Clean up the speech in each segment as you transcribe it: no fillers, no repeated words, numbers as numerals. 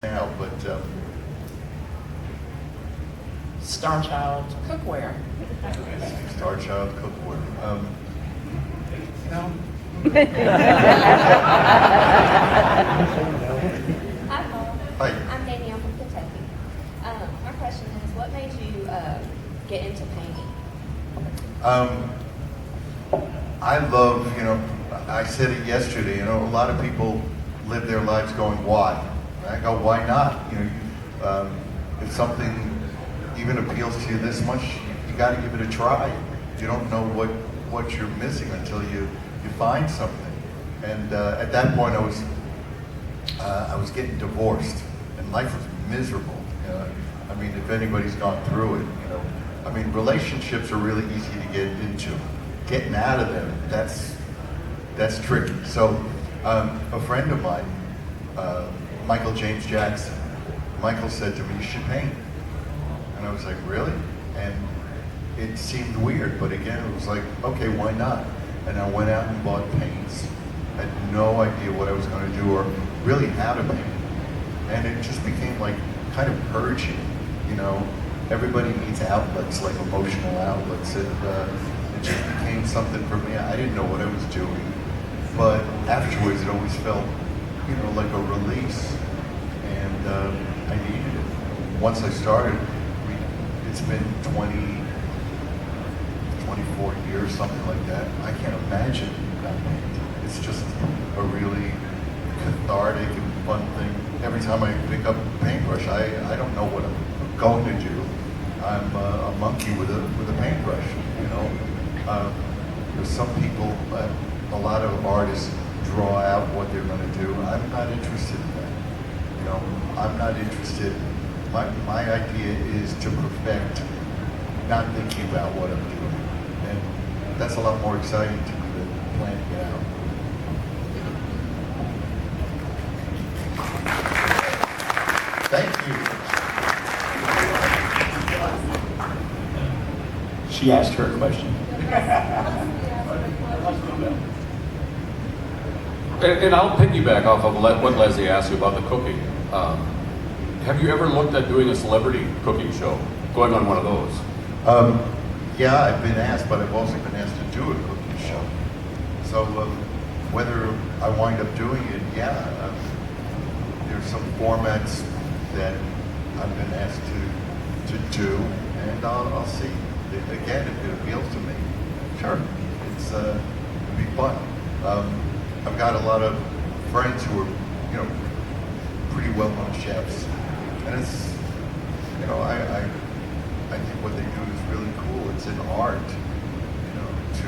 now, but Star Child cookware. Star Child cookware. No. Hi, Paul. Hi. I'm Danielle from Kentucky. My question is, what made you get into painting? I love, I said it yesterday, a lot of people live their lives going, why? And I go, why not? If something even appeals to you this much, you got to give it a try. You don't know what you're missing until you find something. And at that point, I was getting divorced, and life was miserable. If anybody's gone through it, relationships are really easy to get into. Getting out of them, that's tricky. So, a friend of mine, Michael James Jackson, Michael said to me, "You should paint." And I was like, "Really?" And it seemed weird, but again, it was like, okay, why not? And I went out and bought paints. I had no idea what I was going to do or really how to paint. And it just became like kind of purging, Everybody needs outlets, like emotional outlets. It just became something for me. I didn't know what I was doing, but afterwards it always felt, like a release. And I needed it. Once I started, it's been 24 years, something like that. I can't imagine not painting. It's just a really cathartic and fun thing. Every time I pick up a paintbrush, I don't know what I'm going to do. I'm a monkey with a paintbrush, There's some people, a lot of artists draw out what they're going to do. I'm not interested in that. I'm not interested. My idea is to perfect, not thinking about what I'm doing. And that's a lot more exciting to me than planning it out. Thank you. She asked her a question. And I'll piggyback off of what Leslie asked you about the cooking. Have you ever looked at doing a celebrity cooking show, going on one of those? Yeah, I've been asked, but I've also been asked to do a cooking show. So whether I wind up doing it, there's some formats that I've been asked to do, and I'll see. Again, if it appeals to me, sure, it'll be fun. I've got a lot of friends who are, pretty well-known chefs, and it's, I think what they do is really cool. It's an art, to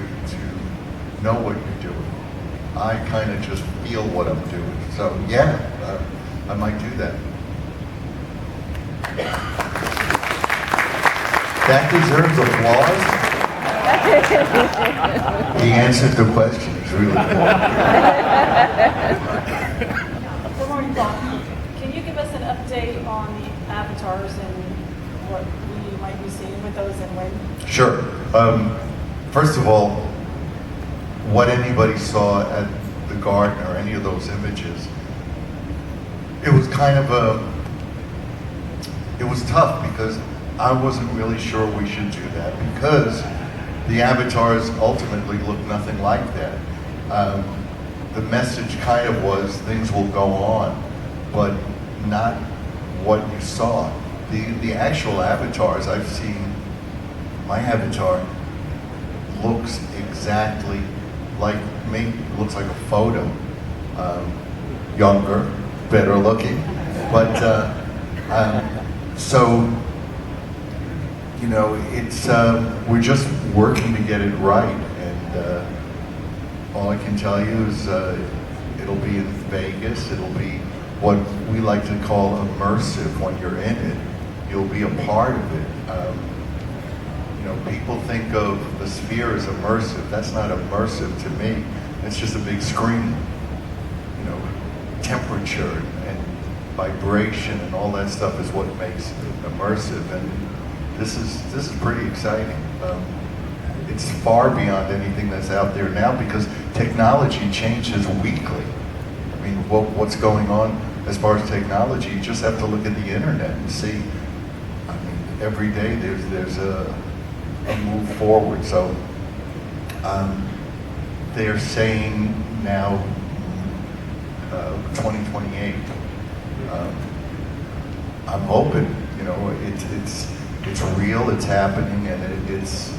know what you're doing. I kind of just feel what I'm doing. So yeah, I might do that. That deserves applause. He answered the question. It's really good. Good morning, Bob. Can you give us an update on the avatars and what we might be seeing with those and when? Sure. First of all, what anybody saw at the garden or any of those images, it was kind of it was tough because I wasn't really sure we should do that because the avatars ultimately look nothing like that. The message kind of was things will go on, but not what you saw. The actual avatars I've seen, my avatar looks exactly like me. It looks like a photo. Younger, better looking, but so. It's we're just working to get it right, and all I can tell you is it'll be in Vegas. It'll be what we like to call immersive. When you're in it, you'll be a part of it. People think of the Sphere as immersive. That's not immersive to me. It's just a big screen. Temperature and vibration and all that stuff is what makes it immersive. And this is pretty exciting. It's far beyond anything that's out there now because technology changes weekly. What's going on as far as technology, you just have to look at the internet and see. I mean, every day there's a move forward. So they're saying now 2028. I'm hoping, you know, it's real, it's happening, and it's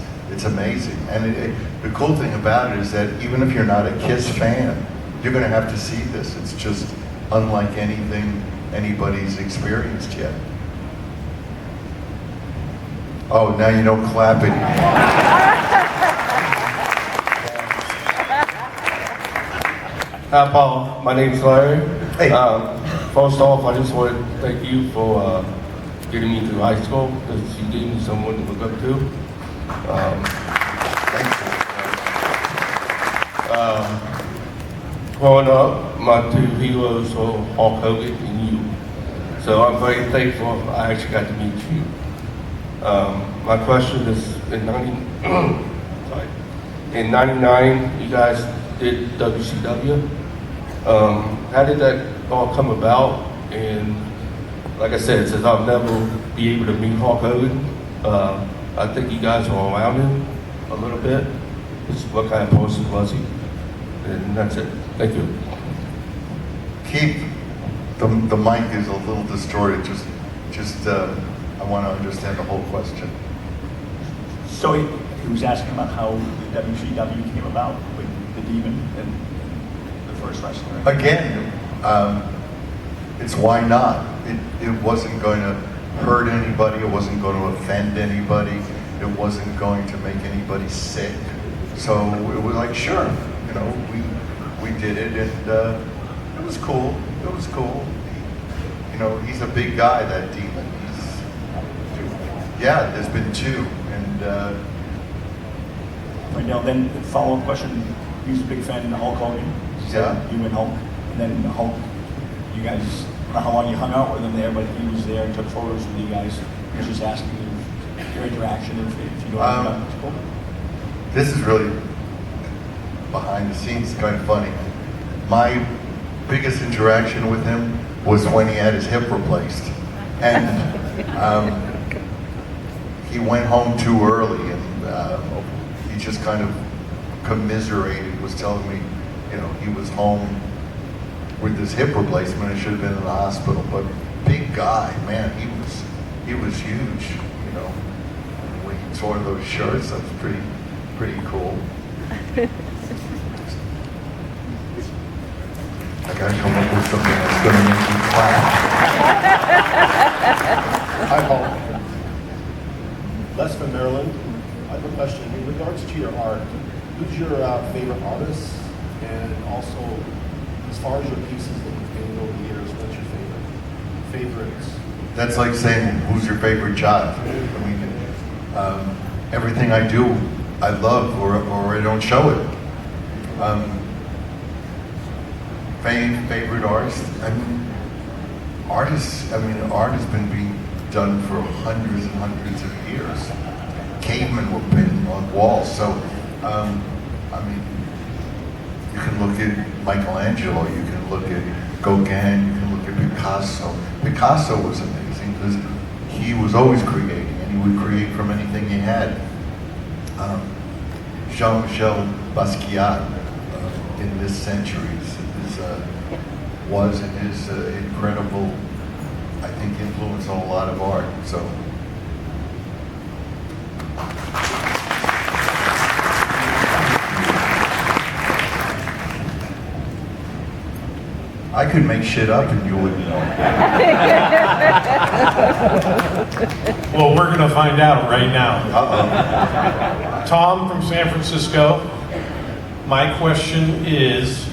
amazing. And the cool thing about it is that even if you're not a KISS fan, you're going to have to see this. It's just unlike anything anybody's experienced yet. Oh, now you don't clap it. Hi, Paul. My name's Larry. Hey. First off, I just want to thank you for getting me through high school, because you gave me someone to look up to. Thanks. Growing up, my two heroes were Hulk Hogan and you. So I'm very thankful I actually got to meet you. My question is, in '99, you guys did WCW. How did that all come about? And like I said, since I'll never be able to meet Hulk Hogan, I think you guys were around him a little bit. Just what kind of person was he? And that's it. Thank you. Keith, the mic is a little distorted. Just I want to understand the whole question. So he was asking about how the WCW came about with the Demon and the first wrestler. Again, it's why not? It wasn't going to hurt anybody. It wasn't going to offend anybody. It wasn't going to make anybody sick. So it was like, sure, you know, we did it, and it was cool. It was cool. You know, he's a big guy, that Demon. Yeah, there's been two, and Right now, then the follow-up question, he was a big fan of Hulk Hogan. So Yeah. you and Hulk, and then Hulk, you guys, I don't know how long you hung out with him there, but he was there and took photos with you guys. He was just asking you your interaction, if you know anything. It's cool. this is really behind the scenes, kind of funny. My biggest interaction with him was when he had his hip replaced, and he went home too early, and he just kind of commiserated, was telling me, you know, he was home with this hip replacement and should have been in the hospital. But big guy, man, he was huge, you know. When he tore those shirts, that was pretty cool. I gotta come up with something that's gonna make you clap. Hi, Paul. Les from Maryland. I have a question. In regards to your art, who's your favorite artist? And also, as far as your pieces that you've painted over the years, what's your favorites? That's like saying, who's your favorite child? I mean, everything I do, I love, or I don't show it. Favorite artist? Art has been being done for hundreds and hundreds of years. Cavemen were painting on walls, so, I mean, you can look at Michelangelo, you can look at Gauguin, you can look at Picasso. Picasso was amazing because he was always creating, and he would create from anything he had. Jean-Michel Basquiat in this century was and is incredible, I think, influence on a lot of art. So. I could make shit up and you wouldn't know. Well, we're going to find out right now. Uh-oh. Tom from San Francisco. My question is,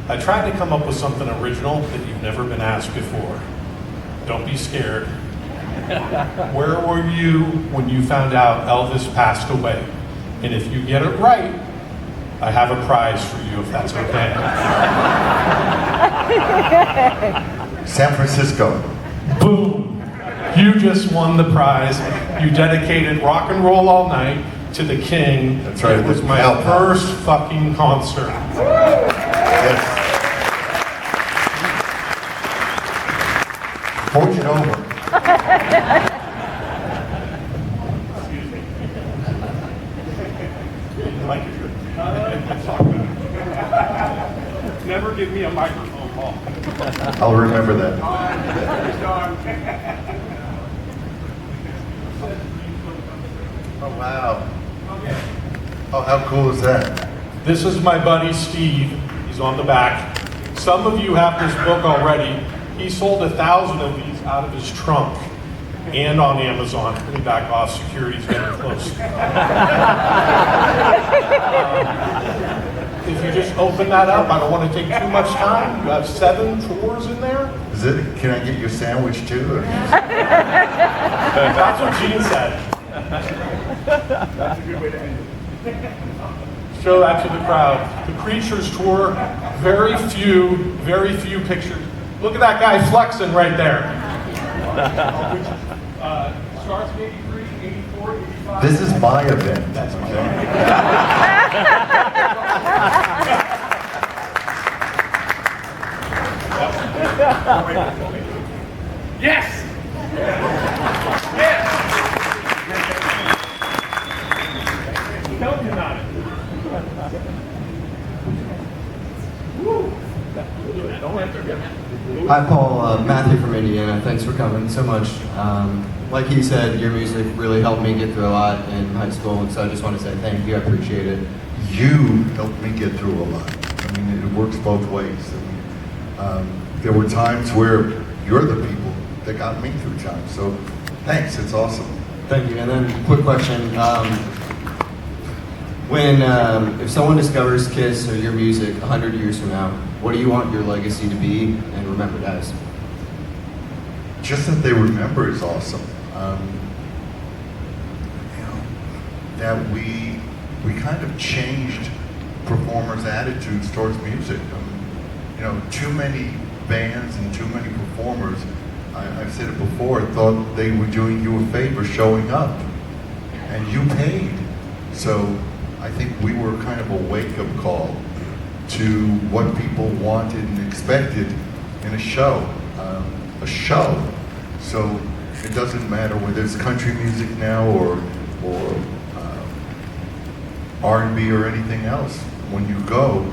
I tried to come up with something original that you've never been asked before. Don't be scared. Where were you when you found out Elvis passed away? And if you get it right, I have a prize for you if that's okay. San Francisco. Boom! You just won the prize. You dedicated Rock and Roll All Night to the King. That's right. It was my Hell, first fucking concert. Yes. Forge it over. Mike is good. Never give me a microphone, Paul. I'll remember that. Oh, wow. Oh, how cool is that? This is my buddy Steve. He's on the back. Some of you have this book already. He sold 1,000 of these out of his trunk and on Amazon. Let me back off. Security's getting close. If you just open that up, I don't want to take too much time. You have 7 drawers in there. Is it? Can I get your sandwich too? Or? That's what Gene said. That's a good way to end it. Show that to the crowd. The Creatures Tour, very few pictures. Look at that guy flexing right there. Starts in 83, 84, 85. This is my event. That's my Yes! Tell me about it. Hi, Paul. Matthew from Indiana. Thanks for coming so much. Like he said, your music really helped me get through a lot in high school, and so I just want to say thank you. I appreciate it. You helped me get through a lot. I mean, it works both ways. I mean, there were times where you're the people that got me through times. So thanks. It's awesome. Thank you. And then, quick question. If someone discovers KISS or your music 100 years from now, what do you want your legacy to be and remembered as? Just that they remember is awesome. That we kind of changed performers' attitudes towards music. Too many bands and too many performers, I've said it before, thought they were doing you a favor showing up, and you paid. So I think we were kind of a wake-up call to what people wanted and expected in a show. So it doesn't matter whether it's country music now or R&B or anything else. When you go,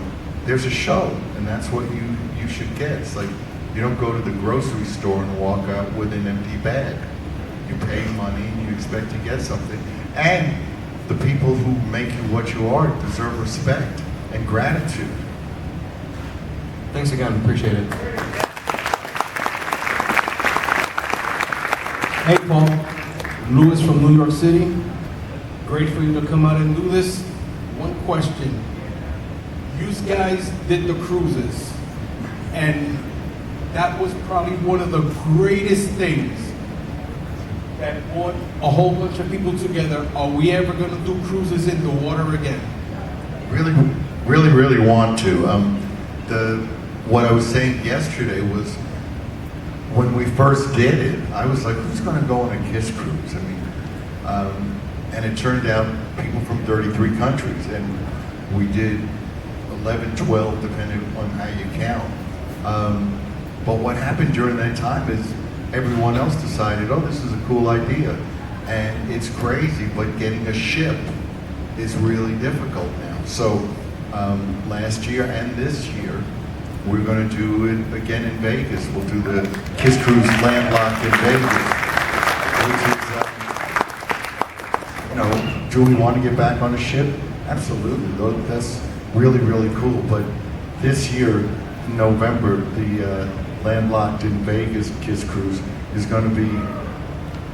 there's a show, and that's what you should get. It's like you don't go to the grocery store and walk out with an empty bag. You pay money and you expect to get something. And the people who make you what you are deserve respect and gratitude. Thanks again. Appreciate it. Hey Paul, Louis from New York City. Great for you to come out and do this. One question. You guys did the cruises, and that was probably one of the greatest things that brought a whole bunch of people together. Are we ever going to do cruises in the water again? Really want to. What I was saying yesterday was, when we first did it, I was like, who's going to go on a KISS cruise? I mean, and it turned out people from 33 countries, and we did 11, 12, depending on how you count. But what happened during that time is everyone else decided, oh, this is a cool idea. And it's crazy, but getting a ship is really difficult now. So last year and this year, we're going to do it again in Vegas. We'll do the KISS Cruise Landlocked in Vegas. Which is, do we want to get back on a ship? Absolutely. That's really cool. But this year, in November, the Landlocked in Vegas KISS Cruise is going to be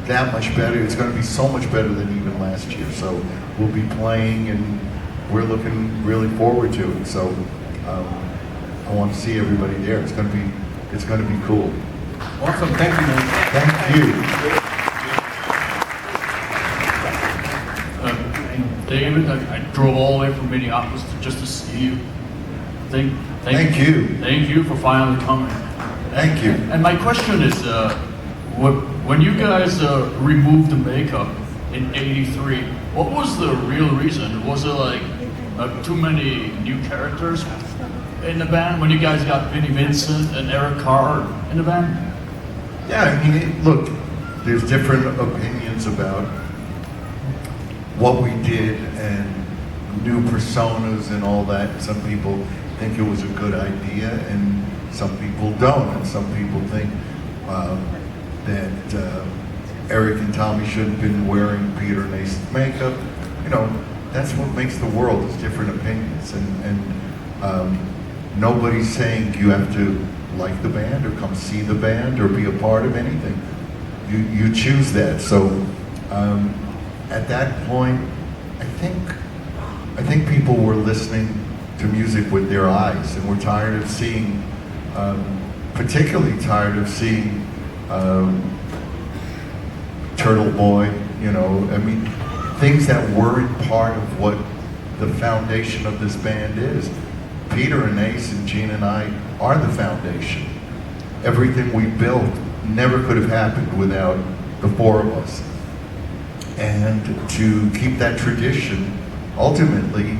that much better. It's going to be so much better than even last year. So we'll be playing, and we're looking really forward to it. So I want to see everybody there. It's going to be cool. Awesome. Thank you, man. Thank you. David, I drove all the way from Minneapolis just to see you. Thank you. Thank you for finally coming. Thank you. And my question is, when you guys removed the makeup in '83, what was the real reason? Was it like too many new characters in the band when you guys got Vinnie Vincent and Eric Carr in the band? Yeah, I mean, look, there's different opinions about what we did and new personas and all that. Some people think it was a good idea, and some people don't. And some people think that Eric and Tommy shouldn't have been wearing Peter and Ace's makeup. You know, that's what makes the world, is different opinions. And nobody's saying you have to like the band or come see the band or be a part of anything. You choose that. So at that point, I think people were listening to music with their eyes, and we're tired of seeing, particularly tired of seeing Turtle Boy, you know, I mean, things that weren't part of what the foundation of this band is. Peter and Ace and Gene and I are the foundation. Everything we built never could have happened without the four of us. And to keep that tradition ultimately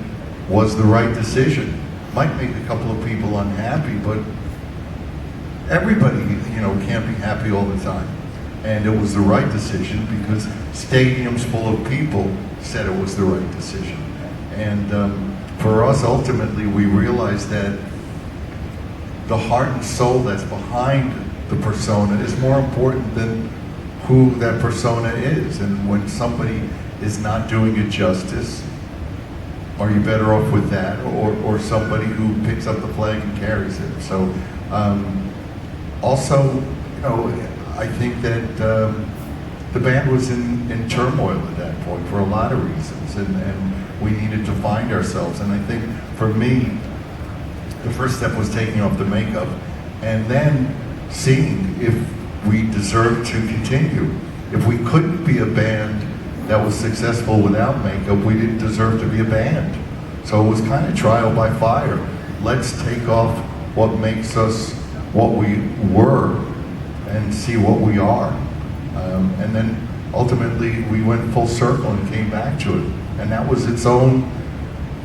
was the right decision. Might make a couple of people unhappy, but everybody, you know, can't be happy all the time. And it was the right decision because stadiums full of people said it was the right decision. And for us, ultimately, we realized that the heart and soul that's behind the persona is more important than who that persona is. And when somebody is not doing it justice, are you better off with that or somebody who picks up the flag and carries it? So also, you know, I think that the band was in turmoil at that point for a lot of reasons, and we needed to find ourselves. And I think for me, the first step was taking off the makeup and then seeing if we deserved to continue. If we couldn't be a band that was successful without makeup, we didn't deserve to be a band. So it was kind of trial by fire. Let's take off what makes us what we were and see what we are. And then ultimately we went full circle and came back to it. And that was its own,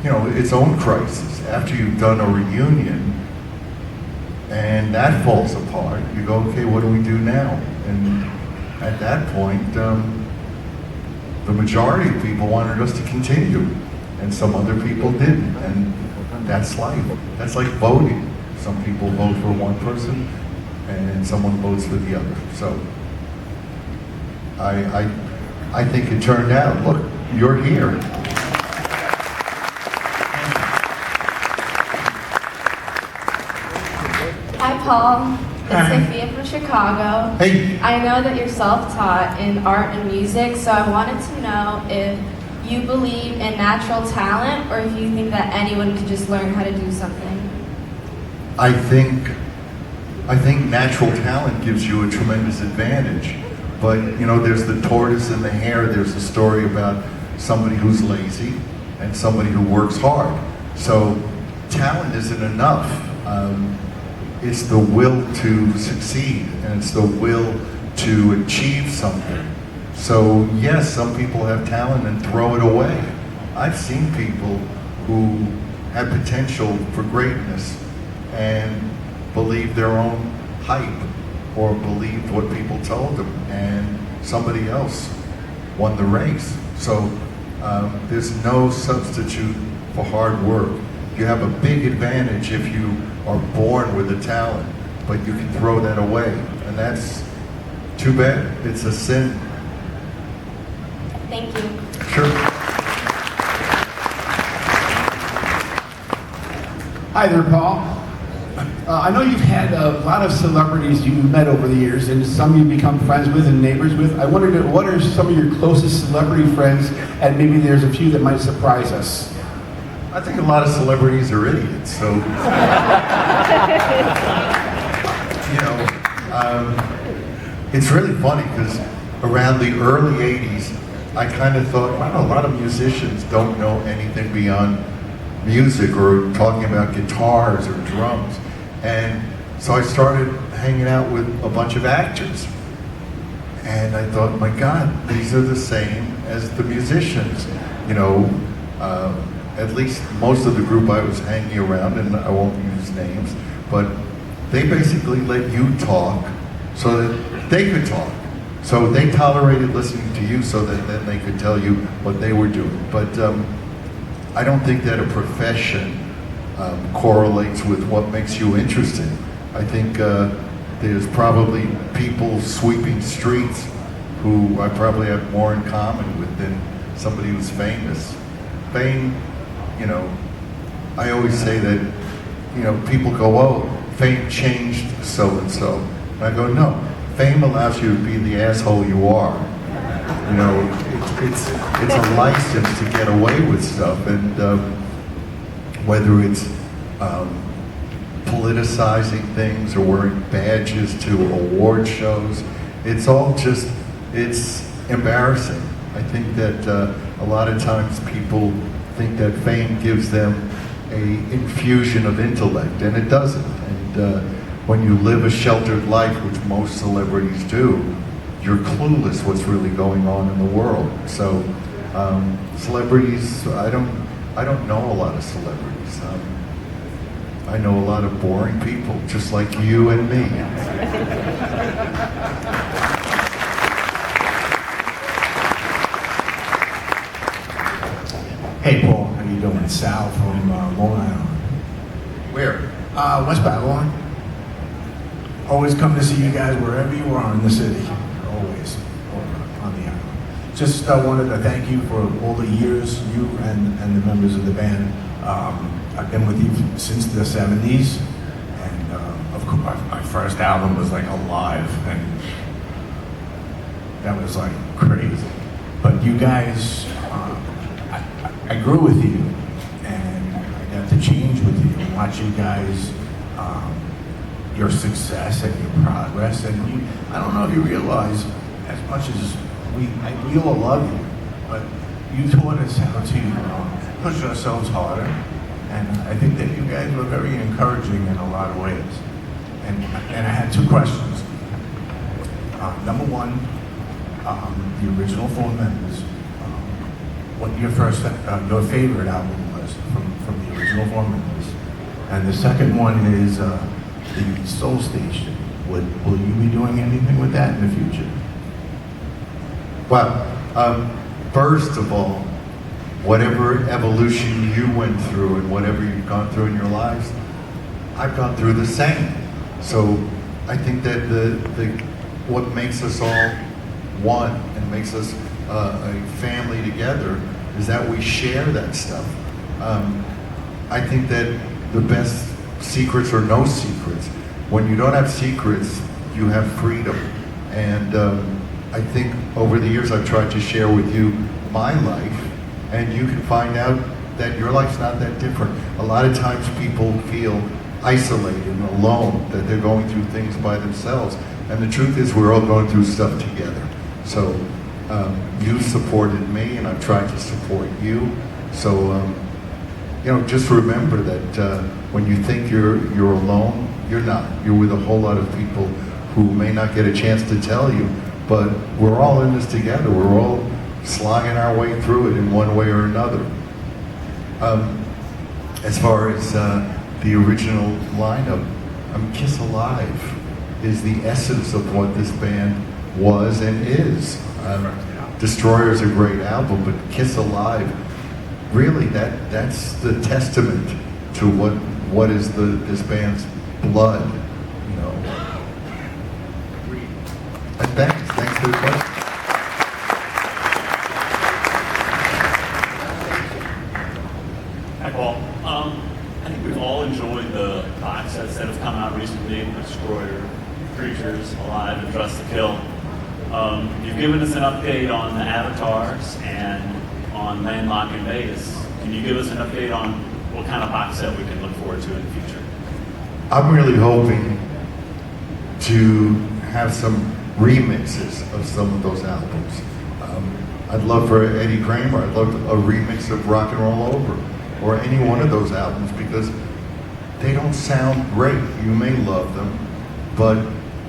you know, its own crisis. After you've done a reunion and that falls apart, you go, okay, what do we do now? And at that point, the majority of people wanted us to continue, and some other people didn't. And that's life. That's like voting. Some people vote for one person, and someone votes for the other. So I think it turned out, look, you're here. Hi, Paul. It's Sophia from Chicago. Hey. I know that you're self-taught in art and music, so I wanted to know if you believe in natural talent or if you think that anyone could just learn how to do something. I think natural talent gives you a tremendous advantage. But, you know, there's the tortoise and the hare. There's a story about somebody who's lazy and somebody who works hard. So talent isn't enough. It's the will to succeed, and it's the will to achieve something. So yes, some people have talent and throw it away. I've seen people who had potential for greatness and believed their own hype or believed what people told them, and somebody else won the race. So there's no substitute for hard work. You have a big advantage if you are born with a talent, but you can throw that away, and that's too bad. It's a sin. Thank you. Sure. Hi there, Paul. I know you've had a lot of celebrities you've met over the years, and some you've become friends with and neighbors with. I wondered, what are some of your closest celebrity friends, and maybe there's a few that might surprise us? I think a lot of celebrities are idiots, so, you know, it's really funny because around the early 80s, I kind of thought, wow, a lot of musicians don't know anything beyond music or talking about guitars or drums. And so I started hanging out with a bunch of actors. And I thought, my God, these are the same as the musicians. You know, at least most of the group I was hanging around, and I won't use names, but they basically let you talk so that they could talk. So they tolerated listening to you so that then they could tell you what they were doing. But I don't think that a profession correlates with what makes you interesting. I think there's probably people sweeping streets who I probably have more in common with than somebody who's famous. Fame, you know, I always say that, you know, people go, oh, fame changed so-and-so. And I go, no, fame allows you to be the asshole you are. You know, it's a license to get away with stuff, and whether it's politicizing things or wearing badges to award shows, it's all just, it's embarrassing. I think that a lot of times people think that fame gives them a infusion of intellect, and it doesn't. And when you live a sheltered life, which most celebrities do, you're clueless what's really going on in the world. So celebrities, I don't know a lot of celebrities. I know a lot of boring people, just like you and me. Hey, Paul, how you doing? Sal from Long Island. Where? West Babylon. Always come to see you guys wherever you are in the city. Always on the island. Just wanted to thank you for all the years, you and the members of the band. I've been with you since the 70s, and of course my first album was like Alive, and that was like crazy. But you guys, I grew with you, and I got to change with you and watch you guys, your success and your progress. And I don't know if you realize, as much as we all love you, but you taught us how to push ourselves harder. And I think that you guys were very encouraging in a lot of ways. And I had two questions. Number one, the original four members, what your favorite album was from the original four members. And the second one is the Soul Station. Will you be doing anything with that in the future? Well, first of all, whatever evolution you went through and whatever you've gone through in your lives, I've gone through the same. So I think that what makes us all one and makes us a family together is that we share that stuff. I think that the best secrets are no secrets. When you don't have secrets, you have freedom. And I think over the years I've tried to share with you my life, and you can find out that your life's not that different. A lot of times people feel isolated and alone, that they're going through things by themselves. And the truth is we're all going through stuff together. So you supported me and I've tried to support you. So you know, just remember that when you think you're alone, you're not. You're with a whole lot of people who may not get a chance to tell you, but we're all in this together. We're all slogging our way through it in one way or another. As far as the original lineup, Kiss Alive is the essence of what this band was and is. Destroyer's a great album, but Kiss Alive, really that's the testament to what is this band's blood, you know. And thanks for the question. Hi, Paul. I think we've all enjoyed the box sets that have come out recently, Destroyer, Creatures, Alive, and Trust to Kill. You've given us an update on the avatars and on Landlock in Vegas. Can you give us an update on what kind of box set we can look forward to in the future? I'm really hoping to have some remixes of some of those albums. I'd love for Eddie Kramer, I'd love a remix of Rock and Roll Over, or any one of those albums, because they don't sound great. You may love them, but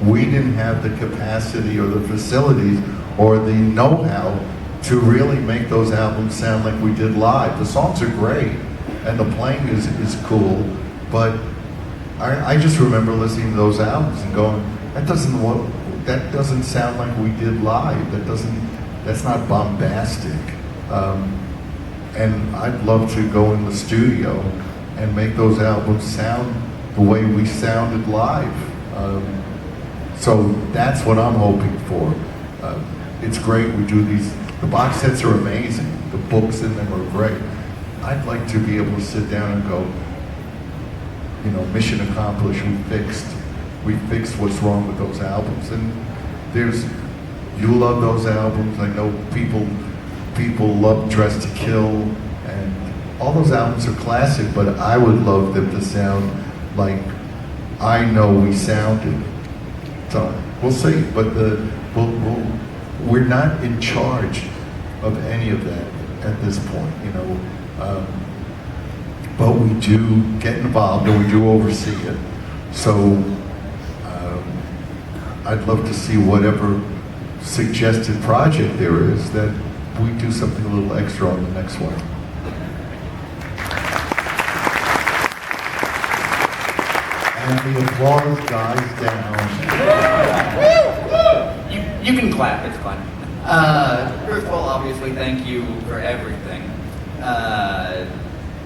we didn't have the capacity or the facilities or the know-how to really make those albums sound like we did live. The songs are great, and the playing is cool, but I just remember listening to those albums and going, that that doesn't sound like we did live. That's not bombastic. And I'd love to go in the studio and make those albums sound the way we sounded live. So that's what I'm hoping for. It's great, we do these, the box sets are amazing, the books in them are great. I'd like to be able to sit down and go, you know, mission accomplished, we fixed what's wrong with those albums. And you love those albums, I know people love Dress to Kill, and all those albums are classic, but I would love them to sound like I know we sounded. So we'll see, but we're not in charge of any of that at this point, you know. But we do get involved and we do oversee it. So I'd love to see whatever suggested project there is that we do something a little extra on the next one. And the applause dies down. You can clap, it's fun. First of all, obviously, thank you for everything.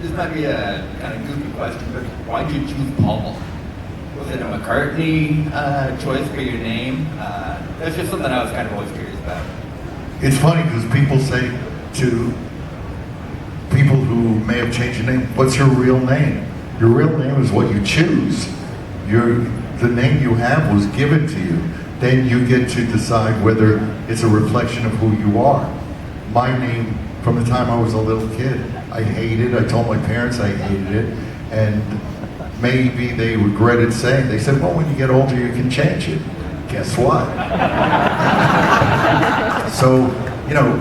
This might be a kind of goofy question, but why did you choose Paul? Was it a McCartney choice for your name? That's just something I was kind of always curious about. It's funny because people say to people who may have changed your name, what's your real name? Your real name is what you choose. The name you have was given to you. Then you get to decide whether it's a reflection of who you are. My name, from the time I was a little kid, I hated it. I told my parents I hated it. And maybe they regretted saying, they said, well, when you get older, you can change it. Guess what? So, you know,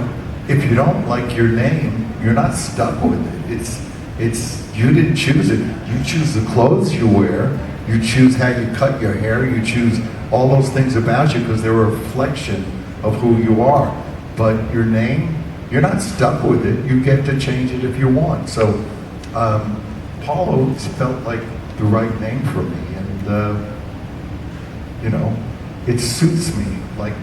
if you don't like your name, you're not stuck with it. You didn't choose it. You choose the clothes you wear. You choose how you cut your hair. You choose all those things about you because they're a reflection of who you are. But your name, you're not stuck with it. You get to change it if you want. So, Paul always felt like the right name for me, and you know, it suits me like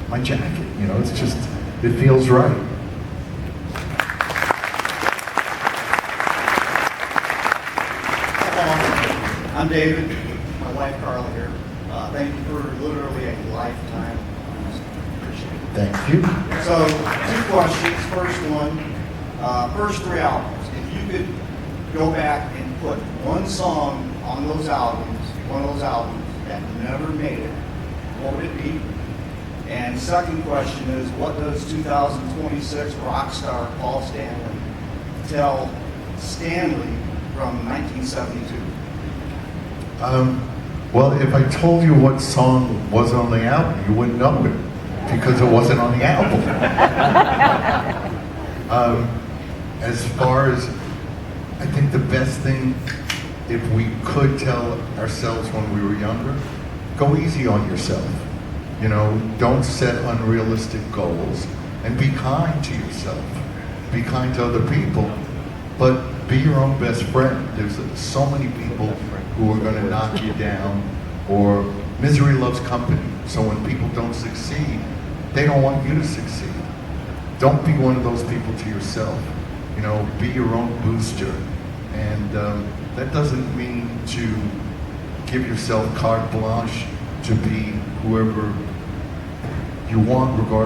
my jacket. You know, it feels right. I'm David, my wife Carla here. Thank you for literally a lifetime. Appreciate it. Thank you. So, 2 questions. First one, first 3 albums. If you could go back and put one song on those albums, one of those albums that never made it, what would it be? And second question is, what does 2026 rock star Paul Stanley tell Stanley from 1972? Well, if I told you what song was on the album, you wouldn't know it because it wasn't on the album. As far as, I think the best thing, if we could tell ourselves when we were younger, go easy on yourself. You know, don't set unrealistic goals and be kind to yourself. Be kind to other people, but be your own best friend. There's so many people who are going to knock you down, or misery loves company. So when people don't succeed, they don't want you to succeed. Don't be one of those people to yourself. You know, be your own booster. And that doesn't mean to give yourself carte blanche to be whoever you want, regardless.